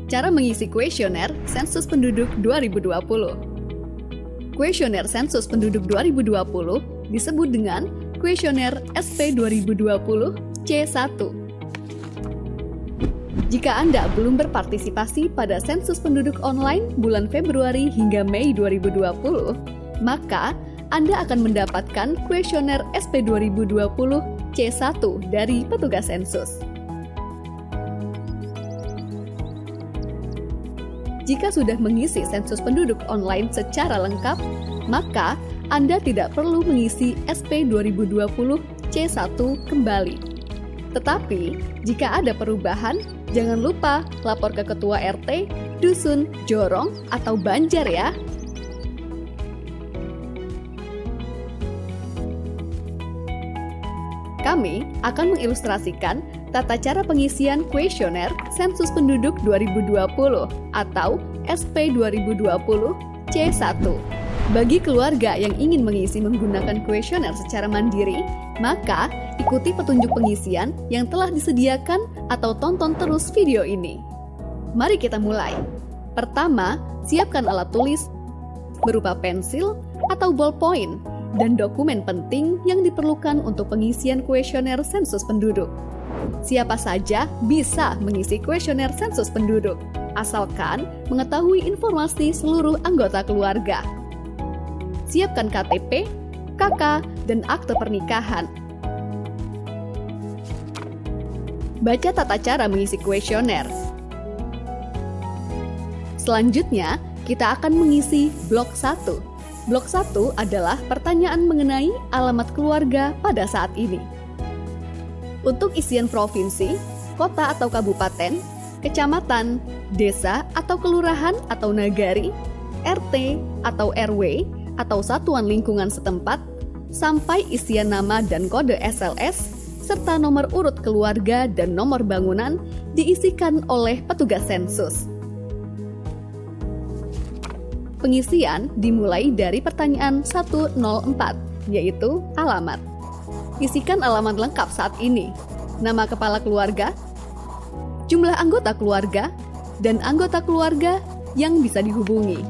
Cara mengisi kuesioner Sensus Penduduk 2020. Kuesioner Sensus Penduduk 2020 disebut dengan kuesioner SP 2020 C1. Jika Anda belum berpartisipasi pada sensus penduduk online bulan Februari hingga Mei 2020, maka Anda akan mendapatkan kuesioner SP 2020 C1 dari petugas sensus. Jika sudah mengisi sensus penduduk online secara lengkap, maka Anda tidak perlu mengisi SP 2020 C1 kembali. Tetapi, jika ada perubahan, jangan lupa lapor ke ketua RT, dusun, jorong, atau banjar ya. Kami akan mengilustrasikan tata cara pengisian kuesioner Sensus Penduduk 2020 atau SP 2020 C1. Bagi keluarga yang ingin mengisi menggunakan kuesioner secara mandiri, maka ikuti petunjuk pengisian yang telah disediakan atau tonton terus video ini. Mari kita mulai. Pertama, siapkan alat tulis berupa pensil atau ballpoint dan dokumen penting yang diperlukan untuk pengisian kuesioner sensus penduduk. Siapa saja bisa mengisi kuesioner sensus penduduk, asalkan mengetahui informasi seluruh anggota keluarga. Siapkan KTP, KK, dan akte pernikahan. Baca tata cara mengisi kuesioner. Selanjutnya, kita akan mengisi blok 1. Blok 1 adalah pertanyaan mengenai alamat keluarga pada saat ini. Untuk isian provinsi, kota atau kabupaten, kecamatan, desa atau kelurahan atau nagari, RT atau RW, atau satuan lingkungan setempat, sampai isian nama dan kode SLS, serta nomor urut keluarga dan nomor bangunan diisikan oleh petugas sensus. Pengisian dimulai dari pertanyaan 104, yaitu alamat. Isikan alamat lengkap saat ini, nama kepala keluarga, jumlah anggota keluarga, dan anggota keluarga yang bisa dihubungi.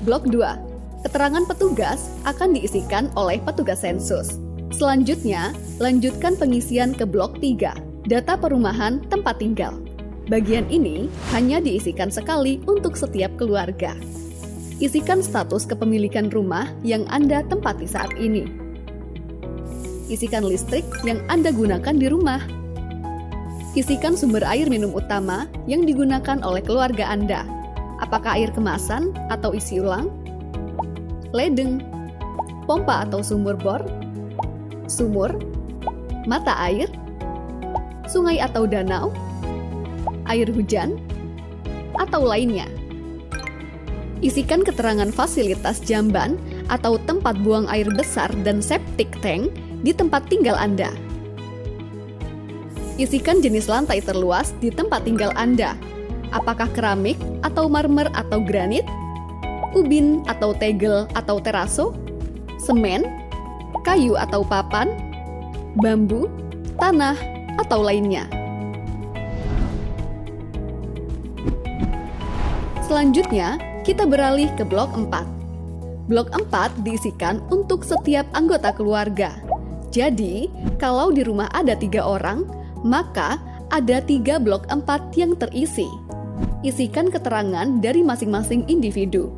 Blok 2. Keterangan petugas akan diisikan oleh petugas sensus. Selanjutnya, lanjutkan pengisian ke blok 3, data perumahan tempat tinggal. Bagian ini hanya diisikan sekali untuk setiap keluarga. Isikan status kepemilikan rumah yang Anda tempati saat ini. Isikan listrik yang Anda gunakan di rumah. Isikan sumber air minum utama yang digunakan oleh keluarga Anda. Apakah air kemasan atau isi ulang? Ledeng, pompa atau sumur bor, sumur, mata air, sungai atau danau, air hujan, atau lainnya. Isikan keterangan fasilitas jamban atau tempat buang air besar dan septic tank di tempat tinggal Anda. Isikan jenis lantai terluas di tempat tinggal Anda. Apakah keramik atau marmer atau granit, ubin atau tegel atau teraso, semen, kayu atau papan, bambu, tanah, atau lainnya. Selanjutnya, kita beralih ke blok 4. Blok 4 diisikan untuk setiap anggota keluarga. Jadi, kalau di rumah ada 3 orang, maka ada 3 blok 4 yang terisi. Isikan keterangan dari masing-masing individu.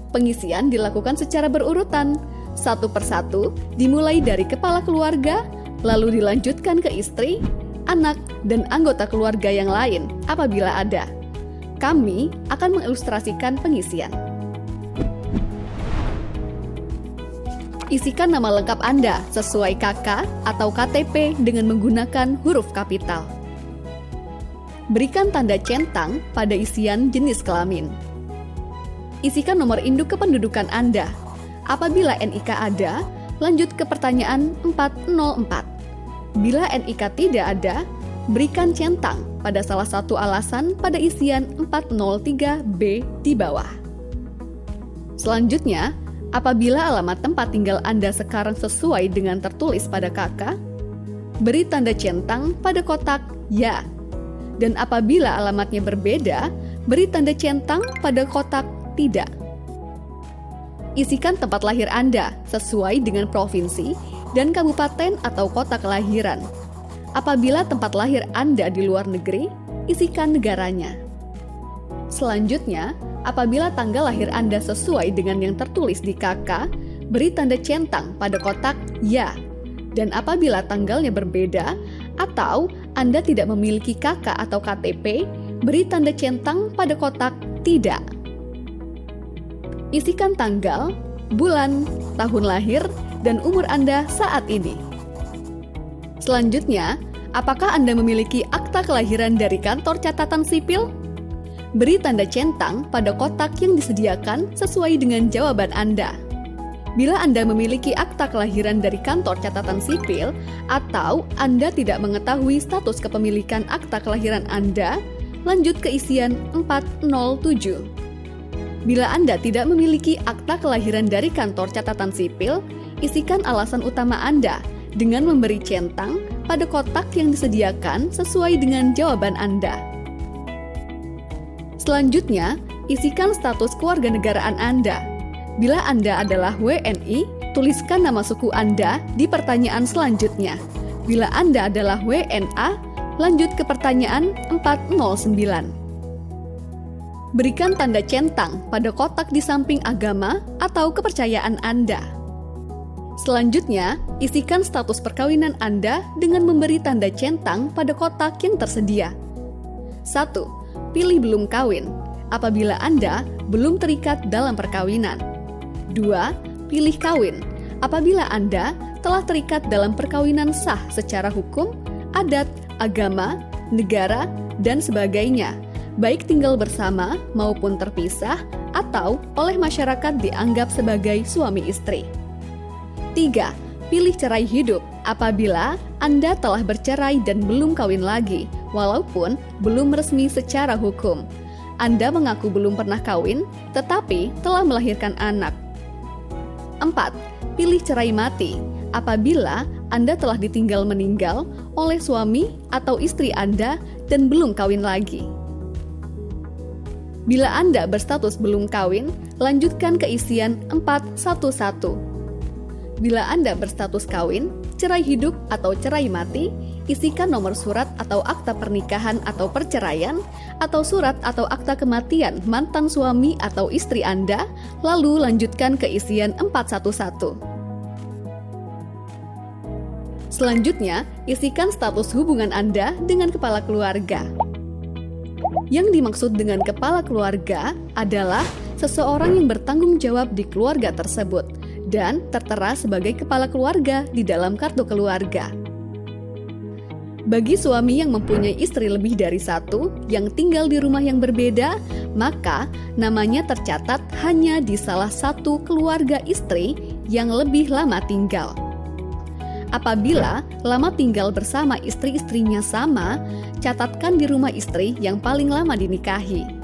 Pengisian dilakukan secara berurutan, satu persatu, dimulai dari kepala keluarga, lalu dilanjutkan ke istri, anak, dan anggota keluarga yang lain apabila ada. Kami akan mengilustrasikan pengisian. Isikan nama lengkap Anda sesuai KK atau KTP dengan menggunakan huruf kapital. Berikan tanda centang pada isian jenis kelamin. Isikan nomor induk kependudukan Anda. Apabila NIK ada, lanjut ke pertanyaan 404. Bila NIK tidak ada, berikan centang pada salah satu alasan pada isian 403B di bawah. Selanjutnya, apabila alamat tempat tinggal Anda sekarang sesuai dengan tertulis pada KK, beri tanda centang pada kotak "Ya". Dan apabila alamatnya berbeda, beri tanda centang pada kotak tidak. Isikan tempat lahir Anda sesuai dengan provinsi dan kabupaten atau kota kelahiran. Apabila tempat lahir Anda di luar negeri, isikan negaranya. Selanjutnya, apabila tanggal lahir Anda sesuai dengan yang tertulis di KK, beri tanda centang pada kotak ya. Dan apabila tanggalnya berbeda atau Anda tidak memiliki KK atau KTP, beri tanda centang pada kotak tidak. Isikan tanggal, bulan, tahun lahir, dan umur Anda saat ini. Selanjutnya, apakah Anda memiliki akta kelahiran dari kantor catatan sipil? Beri tanda centang pada kotak yang disediakan sesuai dengan jawaban Anda. Bila Anda memiliki akta kelahiran dari kantor catatan sipil atau Anda tidak mengetahui status kepemilikan akta kelahiran Anda, lanjut ke isian 407. Bila Anda tidak memiliki akta kelahiran dari kantor catatan sipil, isikan alasan utama Anda dengan memberi centang pada kotak yang disediakan sesuai dengan jawaban Anda. Selanjutnya, isikan status kewarganegaraan Anda. Bila Anda adalah WNI, tuliskan nama suku Anda di pertanyaan selanjutnya. Bila Anda adalah WNA, lanjut ke pertanyaan 409. Berikan tanda centang pada kotak di samping agama atau kepercayaan Anda. Selanjutnya, isikan status perkawinan Anda dengan memberi tanda centang pada kotak yang tersedia. 1. Pilih belum kawin, apabila Anda belum terikat dalam perkawinan. 2. Pilih kawin, apabila Anda telah terikat dalam perkawinan sah secara hukum, adat, agama, negara, dan sebagainya, baik tinggal bersama maupun terpisah atau oleh masyarakat dianggap sebagai suami istri. 3. Pilih cerai hidup apabila Anda telah bercerai dan belum kawin lagi, walaupun belum resmi secara hukum. Anda mengaku belum pernah kawin, tetapi telah melahirkan anak. 4. Pilih cerai mati apabila Anda telah ditinggal meninggal oleh suami atau istri Anda dan belum kawin lagi. Bila Anda berstatus belum kawin, lanjutkan ke isian 411. Bila Anda berstatus kawin, cerai hidup atau cerai mati, isikan nomor surat atau akta pernikahan atau perceraian, atau surat atau akta kematian mantan suami atau istri Anda, lalu lanjutkan ke isian 411. Selanjutnya, isikan status hubungan Anda dengan kepala keluarga. Yang dimaksud dengan kepala keluarga adalah seseorang yang bertanggung jawab di keluarga tersebut dan tertera sebagai kepala keluarga di dalam kartu keluarga. Bagi suami yang mempunyai istri lebih dari satu yang tinggal di rumah yang berbeda, maka namanya tercatat hanya di salah satu keluarga istri yang lebih lama tinggal. Apabila lama tinggal bersama istri-istrinya sama, catatkan di rumah istri yang paling lama dinikahi.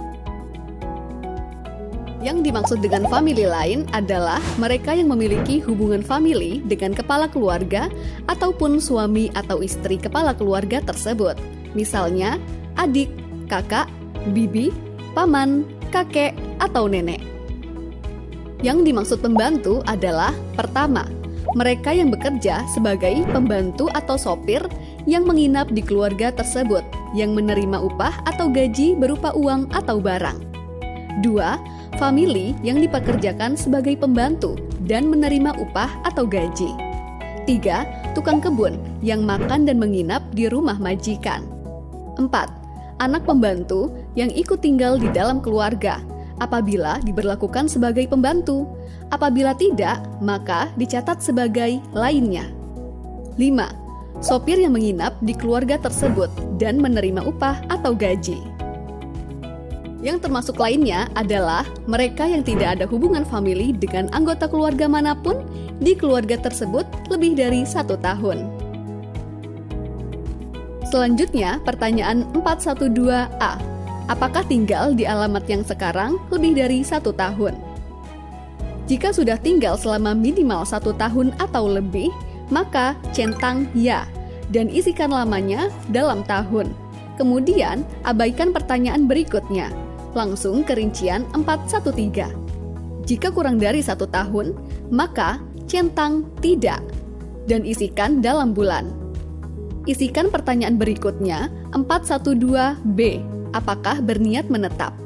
Yang dimaksud dengan famili lain adalah mereka yang memiliki hubungan famili dengan kepala keluarga ataupun suami atau istri kepala keluarga tersebut. Misalnya, adik, kakak, bibi, paman, kakek, atau nenek. Yang dimaksud pembantu adalah pertama, mereka yang bekerja sebagai pembantu atau sopir yang menginap di keluarga tersebut, yang menerima upah atau gaji berupa uang atau barang. 2. Famili yang dipekerjakan sebagai pembantu dan menerima upah atau gaji. 3. Tukang kebun yang makan dan menginap di rumah majikan. 4. Anak pembantu yang ikut tinggal di dalam keluarga, apabila diberlakukan sebagai pembantu. Apabila tidak, maka dicatat sebagai lainnya. 5. Sopir yang menginap di keluarga tersebut dan menerima upah atau gaji. Yang termasuk lainnya adalah mereka yang tidak ada hubungan famili dengan anggota keluarga manapun di keluarga tersebut lebih dari 1 tahun. Selanjutnya, pertanyaan 412A. Apakah tinggal di alamat yang sekarang lebih dari 1 tahun? Jika sudah tinggal selama minimal 1 tahun atau lebih, maka centang ya dan isikan lamanya dalam tahun. Kemudian, abaikan pertanyaan berikutnya. Langsung ke rincian 413. Jika kurang dari 1 tahun, maka centang tidak dan isikan dalam bulan. Isikan pertanyaan berikutnya 412B. Apakah berniat menetap?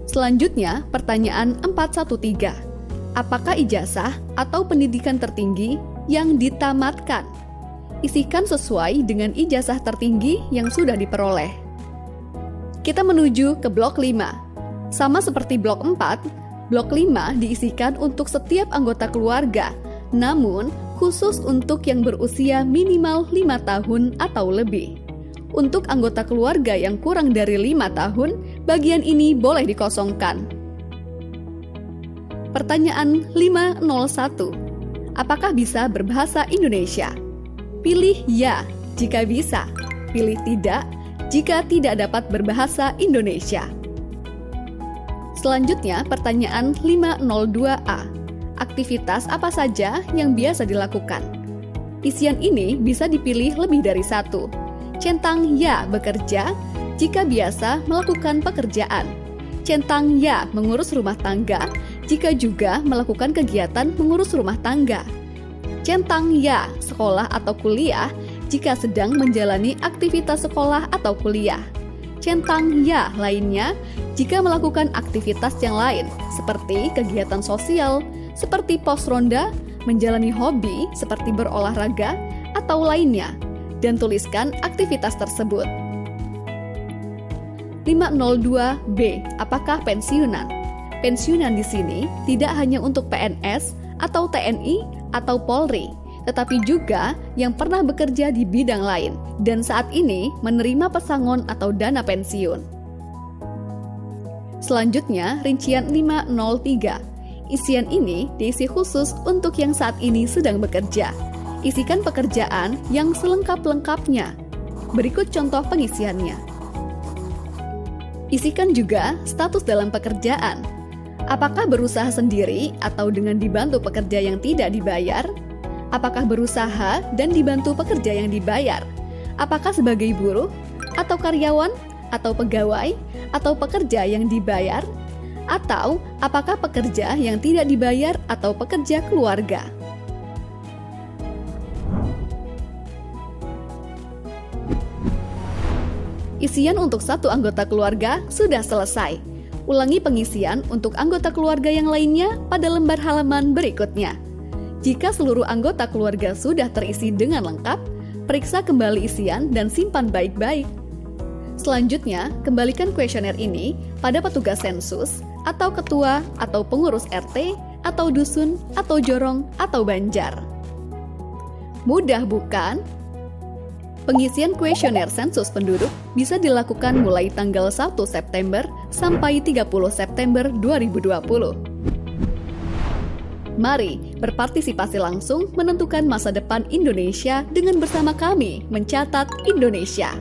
Selanjutnya, pertanyaan 413. Apakah ijazah atau pendidikan tertinggi yang ditamatkan? Isikan sesuai dengan ijazah tertinggi yang sudah diperoleh. Kita menuju ke blok 5. Sama seperti blok 4, blok 5 diisikan untuk setiap anggota keluarga, namun khusus untuk yang berusia minimal 5 tahun atau lebih. Untuk anggota keluarga yang kurang dari 5 tahun, bagian ini boleh dikosongkan. Pertanyaan 501. Apakah bisa berbahasa Indonesia? Pilih ya jika bisa, pilih tidak jika tidak dapat berbahasa Indonesia. Selanjutnya, pertanyaan 502A. Aktivitas apa saja yang biasa dilakukan? Isian ini bisa dipilih lebih dari satu. Centang ya bekerja jika biasa melakukan pekerjaan. Centang ya mengurus rumah tangga jika juga melakukan kegiatan mengurus rumah tangga. Centang ya sekolah atau kuliah jika sedang menjalani aktivitas sekolah atau kuliah. Centang ya lainnya jika melakukan aktivitas yang lain seperti kegiatan sosial, seperti pos ronda, menjalani hobi seperti berolahraga, atau lainnya, dan tuliskan aktivitas tersebut. 502B. Apakah pensiunan? Pensiunan di sini tidak hanya untuk PNS atau TNI atau Polri, tetapi juga yang pernah bekerja di bidang lain dan saat ini menerima pesangon atau dana pensiun. Selanjutnya, rincian 503. Isian ini diisi khusus untuk yang saat ini sedang bekerja. Isikan pekerjaan yang selengkap-lengkapnya. Berikut contoh pengisiannya. Isikan juga status dalam pekerjaan. Apakah berusaha sendiri atau dengan dibantu pekerja yang tidak dibayar? Apakah berusaha dan dibantu pekerja yang dibayar? Apakah sebagai buruh, atau karyawan, atau pegawai, atau pekerja yang dibayar? Atau apakah pekerja yang tidak dibayar atau pekerja keluarga? Isian untuk satu anggota keluarga sudah selesai. Ulangi pengisian untuk anggota keluarga yang lainnya pada lembar halaman berikutnya. Jika seluruh anggota keluarga sudah terisi dengan lengkap, periksa kembali isian dan simpan baik-baik. Selanjutnya, kembalikan kuesioner ini pada petugas sensus, atau ketua, atau pengurus RT, atau dusun, atau jorong, atau banjar. Mudah bukan? Pengisian kuesioner sensus penduduk bisa dilakukan mulai tanggal 1 September sampai 30 September 2020. Mari berpartisipasi langsung menentukan masa depan Indonesia dengan bersama kami mencatat Indonesia.